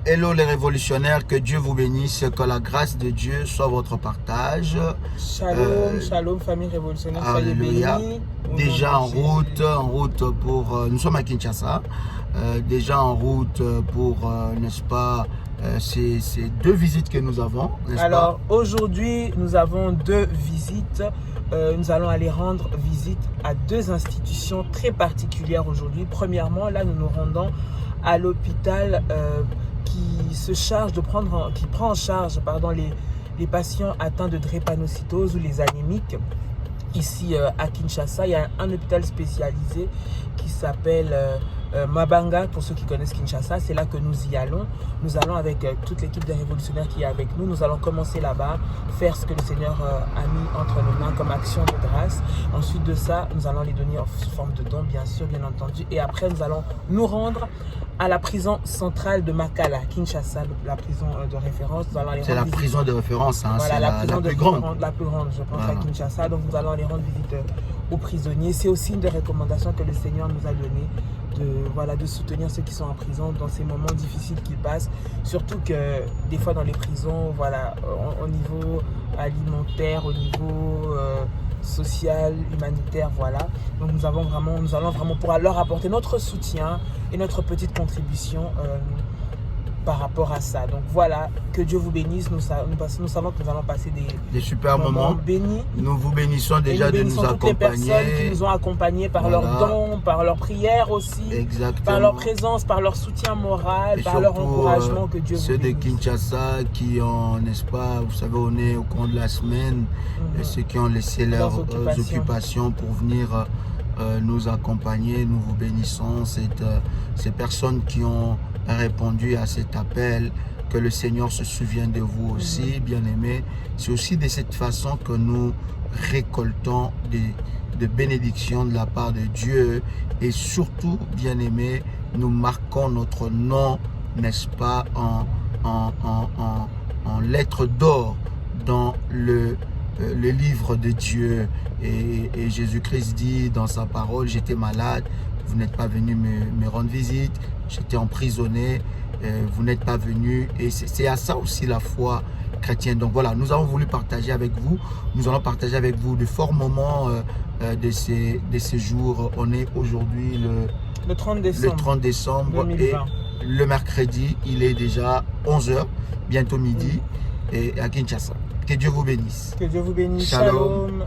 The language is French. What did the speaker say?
Hello les révolutionnaires, que Dieu vous bénisse, que la grâce de Dieu soit votre partage. Shalom, shalom famille révolutionnaire, soyez Alléluia. bénis. Déjà en route pour, nous sommes à Kinshasa, déjà en route pour, n'est-ce pas, ces deux visites que nous avons, n'est-ce pas? Alors aujourd'hui, nous avons deux visites. Nous allons aller rendre visite à deux institutions très particulières aujourd'hui. Premièrement, là, nous nous rendons à l'hôpital qui prend en charge les patients atteints de drépanocytose ou les anémiques. Ici à Kinshasa, il y a un hôpital spécialisé qui s'appelle Mabanga, pour ceux qui connaissent Kinshasa. C'est là que nous y allons. Nous allons avec toute l'équipe des révolutionnaires qui est avec nous. Nous allons commencer là-bas, faire ce que le Seigneur a mis entre nos mains comme action de grâce. Ensuite de ça, nous allons les donner sous forme de dons, bien sûr, bien entendu. Et après, nous allons nous rendre à la prison centrale de Makala, Kinshasa, la prison de référence. C'est la prison de référence, hein, voilà, c'est la plus grande. La plus grande, je pense, voilà, à Kinshasa. Donc nous allons aller rendre visite aux prisonniers. C'est aussi une des recommandations que le Seigneur nous a données, de soutenir ceux qui sont en prison dans ces moments difficiles qu'ils passent. Surtout que des fois dans les prisons, au niveau alimentaire, au niveau social, humanitaire, Donc nous allons vraiment pouvoir leur apporter notre soutien et notre petite contribution par rapport à ça. Donc voilà, que Dieu vous bénisse. Nous savons que nous allons passer des super moments bénis. Nous vous bénissons déjà de nous accompagner. Toutes les personnes qui nous ont accompagnés par leurs dons, par leurs prières aussi, par leur présence, par leur soutien moral, par leur encouragement. Que Dieu vous bénisse. Ceux de Kinshasa qui ont, n'est-ce pas, vous savez, on est au cours de la semaine, et ceux qui ont laissé leurs occupations pour venir nous accompagner, nous vous bénissons. Ces personnes qui ont répondu à cet appel, que le Seigneur se souvienne de vous aussi, bien-aimés. C'est aussi de cette façon que nous récoltons des bénédictions de la part de Dieu, et surtout, bien-aimés, nous marquons notre nom, n'est-ce pas, en lettres d'or dans le livre de Dieu. Et Jésus-Christ dit dans sa parole: j'étais malade, vous n'êtes pas venu me rendre visite, j'étais emprisonné, vous n'êtes pas venu. Et c'est à ça aussi la foi chrétienne. Donc voilà, nous avons voulu partager avec vous. Nous allons partager avec vous de forts moments de ces jours. On est aujourd'hui le 30 décembre 2020. Et le mercredi, il est déjà 11h, bientôt midi, et à Kinshasa. Que Dieu vous bénisse. Que Dieu vous bénisse. Shalom. Shalom.